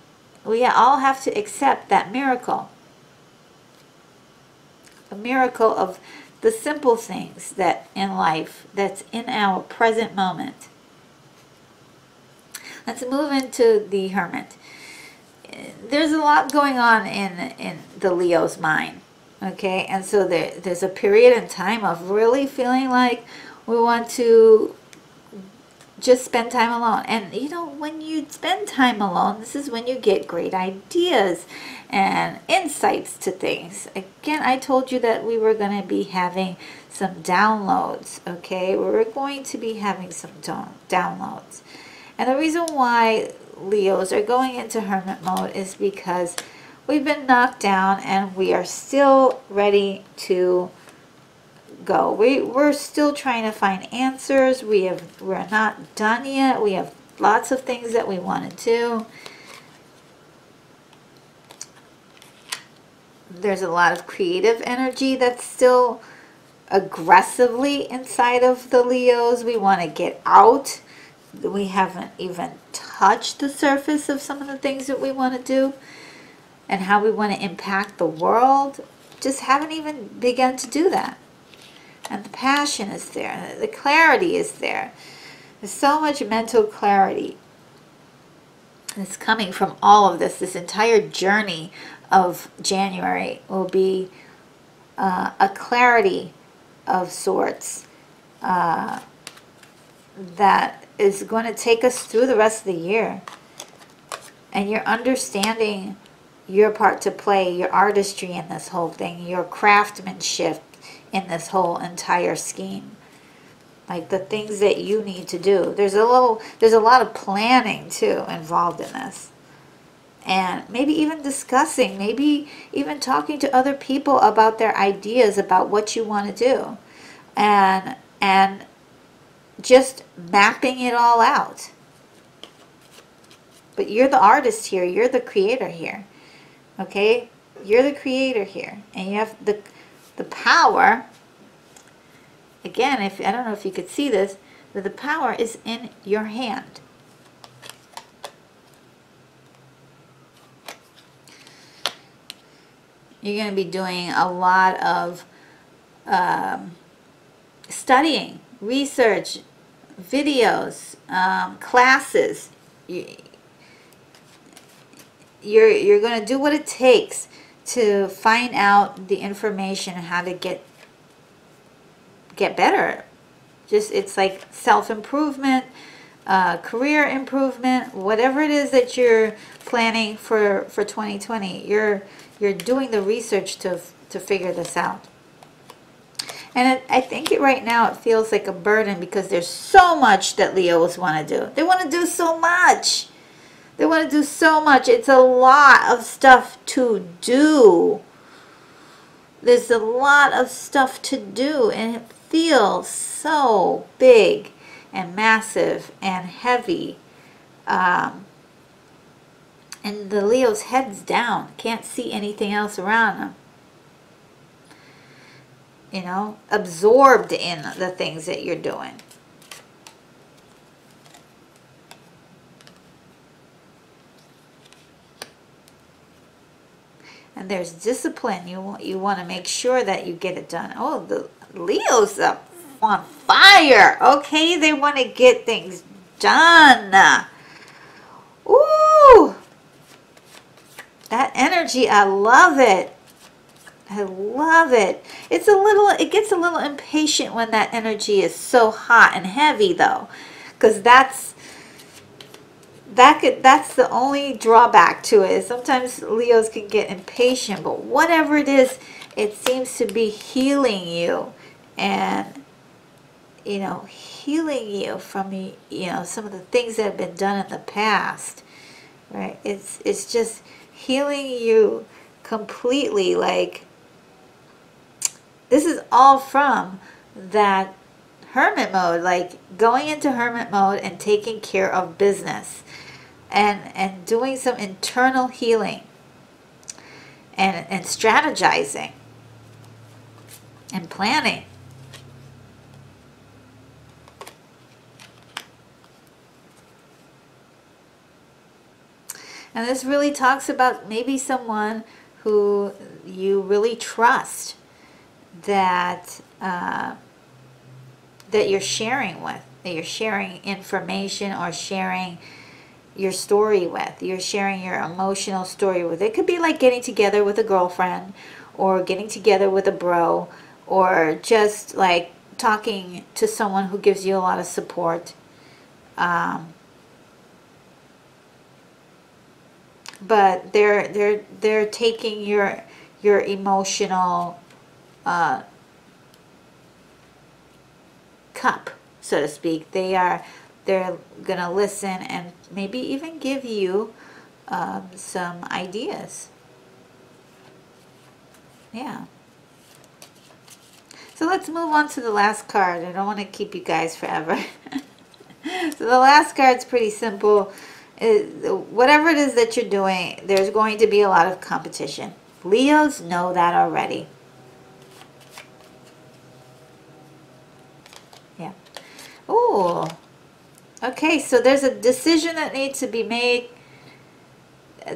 we all have to accept that miracle. A miracle of the simple things that in life, that's in our present moment. Let's move into the Hermit. There's a lot going on in the Leo's mind, okay? And so there's a period in time of really feeling like we want to just spend time alone. And you know, when you spend time alone, this is when you get great ideas and insights to things. Again, I told you that we were going to be having some downloads, okay? We're going to be having some downloads. And the reason why Leos are going into hermit mode is because we've been knocked down and we are still ready to go. We're still trying to find answers. We're not done yet. We have lots of things that we want to do. There's a lot of creative energy that's still aggressively inside of the Leos. We want to get out. We haven't even touched the surface of some of the things that we want to do and how we want to impact the world. Just haven't even begun to do that. And the passion is there. The clarity is there. There's so much mental clarity that's coming from all of this. This entire journey of January will be a clarity of sorts that is going to take us through the rest of the year. And you're understanding your part to play, your artistry in this whole thing, your craftsmanship in this whole entire scheme. Like the things that you need to do. There's a lot of planning too involved in this. And maybe even discussing, maybe even talking to other people about their ideas about what you want to do. And just mapping it all out. But you're the artist here. You're the creator here. Okay? You're the creator here. And you have the power. Again, I don't know if you could see this, but the power is in your hand. You're going to be doing a lot of studying, research, videos, classes. You're going to do what it takes to find out the information on how to get better. It's like self-improvement, career improvement, whatever it is that you're planning for 2020. You're doing the research to figure this out. And I think right now it feels like a burden because there's so much that Leos want to do. They want to do so much. They want to do so much. It's a lot of stuff to do. There's a lot of stuff to do, and it feels so big and massive and heavy. And the Leo's head's down. Can't see anything else around him. You know, absorbed in the things that you're doing. And there's discipline. You want to make sure that you get it done. Oh, the Leo's up on fire. Okay, they want to get things done. Ooh. That energy, I love it. I love it. It gets a little impatient when that energy is so hot and heavy though. Because that's the only drawback to it. Sometimes Leos can get impatient, but whatever it is, it seems to be healing you and, healing you from, some of the things that have been done in the past, right? It's just healing you completely. Like, this is all from that hermit mode, like going into hermit mode and taking care of business and doing some internal healing and strategizing and planning. And this really talks about maybe someone who you really trust, that you're sharing with, that you're sharing information or sharing your story with. You're sharing your emotional story with. It could be like getting together with a girlfriend or getting together with a bro, or just like talking to someone who gives you a lot of support. But they're taking your emotional cup, so to speak. They're gonna listen and maybe even give you some ideas. Yeah. So let's move on to the last card. I don't want to keep you guys forever. So the last card's pretty simple. Whatever it is that you're doing, there's going to be a lot of competition. Leos know that already. Yeah. Ooh. Okay, so there's a decision that needs to be made.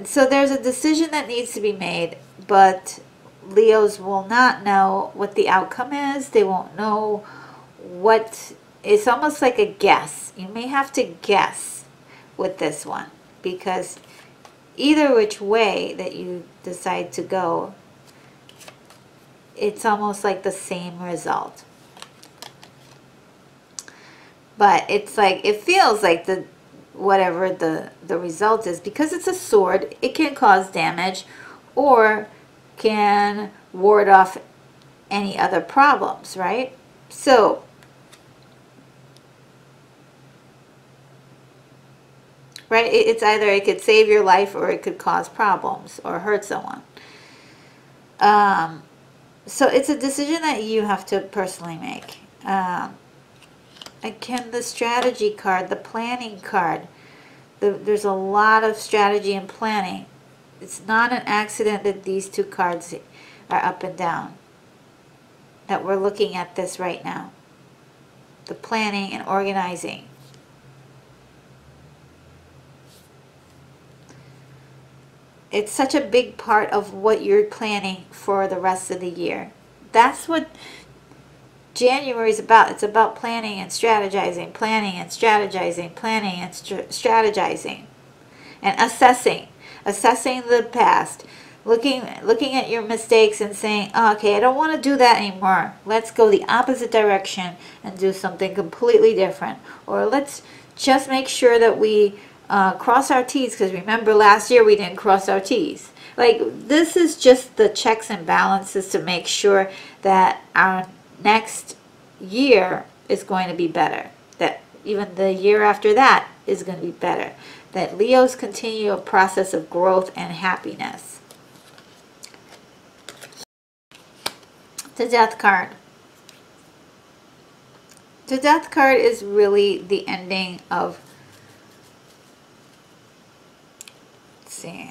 So there's a decision that needs to be made, but Leos will not know what the outcome is. They won't know what. It's almost like a guess. You may have to guess with this one, because either which way that you decide to go, it's almost like the same result. But it's like, it feels like whatever the result is, because it's a sword, it can cause damage or can ward off any other problems, right? So right, it's either it could save your life or it could cause problems or hurt someone. So it's a decision that you have to personally make. Again, the strategy card, the planning card. There's a lot of strategy and planning. It's not an accident that these two cards are up and down, that we're looking at this right now. The planning and organizing. It's such a big part of what you're planning for the rest of the year. That's what January is about. It's about planning and strategizing, planning and strategizing, planning and strategizing, and assessing the past, looking at your mistakes and saying, oh, okay, I don't want to do that anymore. Let's go the opposite direction and do something completely different. Or let's just make sure that we cross our T's, because remember last year we didn't cross our T's. Like, this is just the checks and balances to make sure that our next year is going to be better, that even the year after that is going to be better, that Leos continue a process of growth and happiness. The Death card. The Death card is really the ending of, let's see,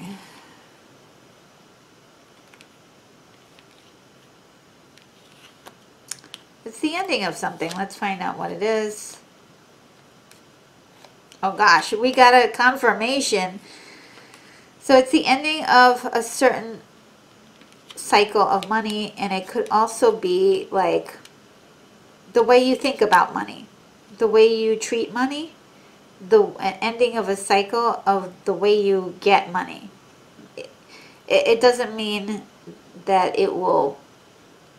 it's the ending of something. Let's find out what it is. Oh gosh, we got a confirmation. So it's the ending of a certain cycle of money, and it could also be like the way you think about money, the way you treat money, the ending of a cycle of the way you get money. It doesn't mean that it will,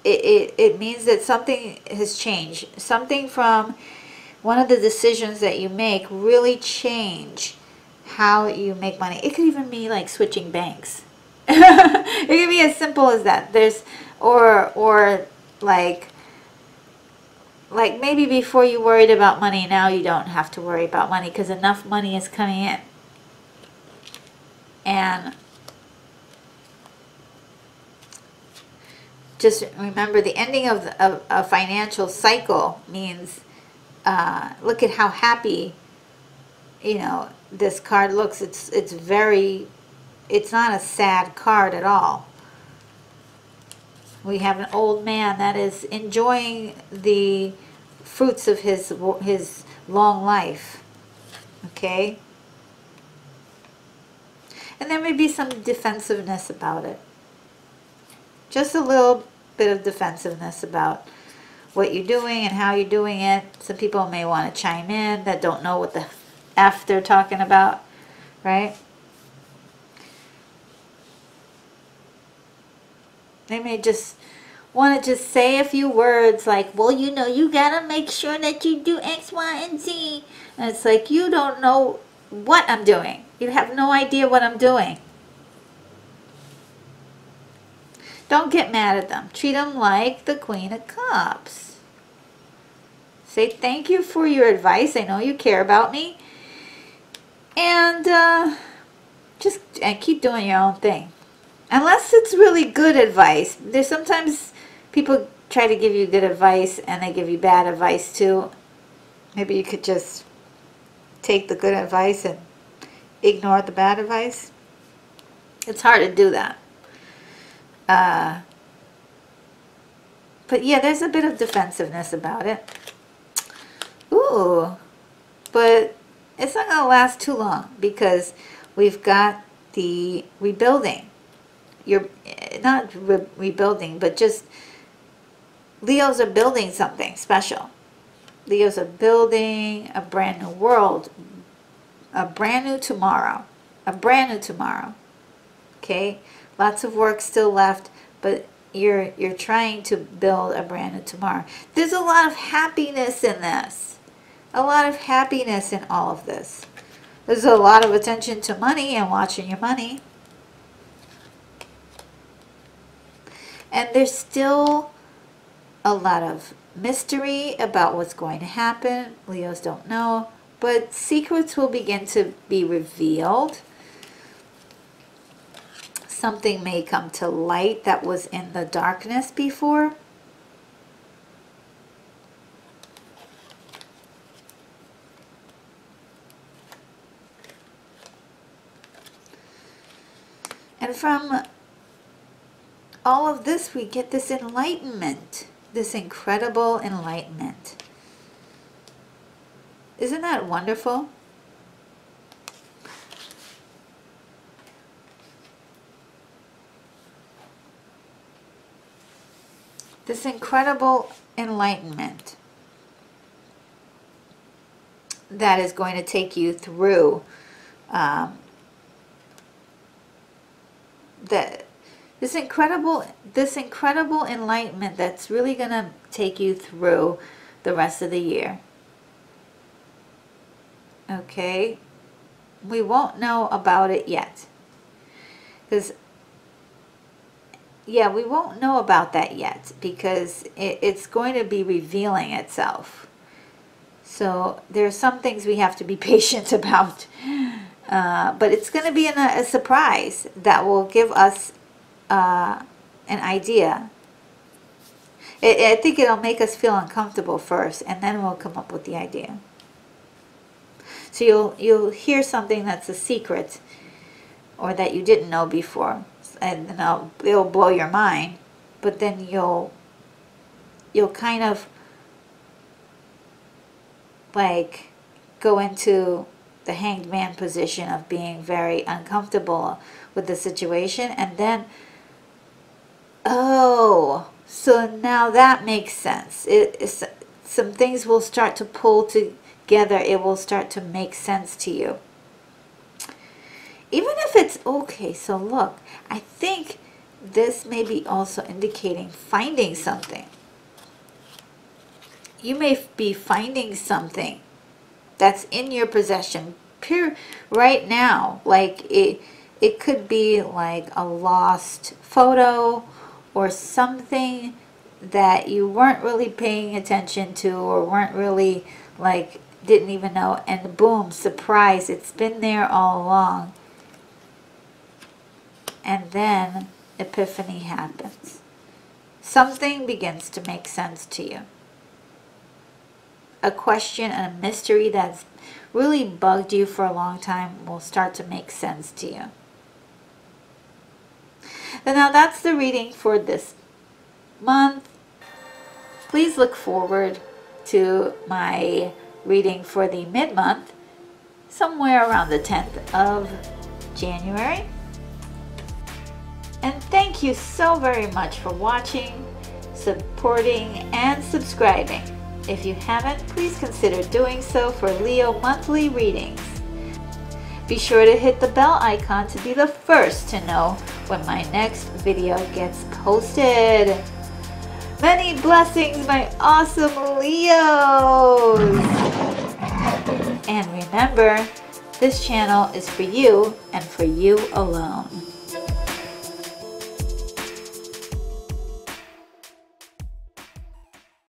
it means that something has changed. Something from one of the decisions that you make really change how you make money. It could even be like switching banks. It could be as simple as that. There's, or like maybe before you worried about money, now you don't have to worry about money because enough money is coming in. And just remember, the ending of a financial cycle means, look at how happy, you know, this card looks. It's very, it's not a sad card at all. We have an old man that is enjoying the fruits of his long life. Okay? And there may be some defensiveness about it. Just a little bit of defensiveness about what you're doing and how you're doing it. Some people may want to chime in that don't know what the F they're talking about, right? They may just want to just say a few words like, well, you know, you got to make sure that you do X, Y, and Z. And it's like, you don't know what I'm doing. You have no idea what I'm doing. Don't get mad at them. Treat them like the Queen of Cups. Say thank you for your advice. I know you care about me. And just keep doing your own thing. Unless it's really good advice. There's sometimes people try to give you good advice and they give you bad advice too. Maybe you could just take the good advice and ignore the bad advice. It's hard to do that. But yeah, there's a bit of defensiveness about it. Ooh, but it's not going to last too long because we've got the rebuilding. You're not rebuilding, but just Leos are building something special. Leos are building a brand new world, a brand new tomorrow, a brand new tomorrow. Okay, lots of work still left, but you're trying to build a brand new tomorrow. There's a lot of happiness in this, a lot of happiness in all of this. There's a lot of attention to money and watching your money. And there's still a lot of mystery about what's going to happen. Leos don't know, but secrets will begin to be revealed. Something may come to light that was in the darkness before. And from all of this, we get this enlightenment, this incredible enlightenment. Isn't that wonderful? This incredible enlightenment that is going to take you through this incredible enlightenment that's really going to take you through the rest of the year. Okay? We won't know about it yet. Because, yeah, we won't know about that yet because it's going to be revealing itself. So there are some things we have to be patient about. But it's going to be a surprise that will give us an idea. I think it'll make us feel uncomfortable first, and then we'll come up with the idea. So you'll hear something that's a secret, or that you didn't know before, and then it'll blow your mind. But then you'll kind of like go into the hanged man position of being very uncomfortable with the situation, and then, oh, so now that makes sense. Some things will start to pull together. It will start to make sense to you. Even if it's okay, so look, I think this may be also indicating finding something. You may be finding something that's in your possession right now. Like it could be like a lost photo or something that you weren't really paying attention to or weren't really like didn't even know, and boom, surprise, it's been there all along. And then epiphany happens. Something begins to make sense to you. A question and a mystery that's really bugged you for a long time will start to make sense to you. And now that's the reading for this month. Please look forward to my reading for the mid-month, somewhere around the 10th of January. And thank you so very much for watching, supporting, and subscribing. If you haven't, please consider doing so for Leo monthly readings. Be sure to hit the bell icon to be the first to know when my next video gets posted. Many blessings, my awesome Leos! And remember, this channel is for you and for you alone.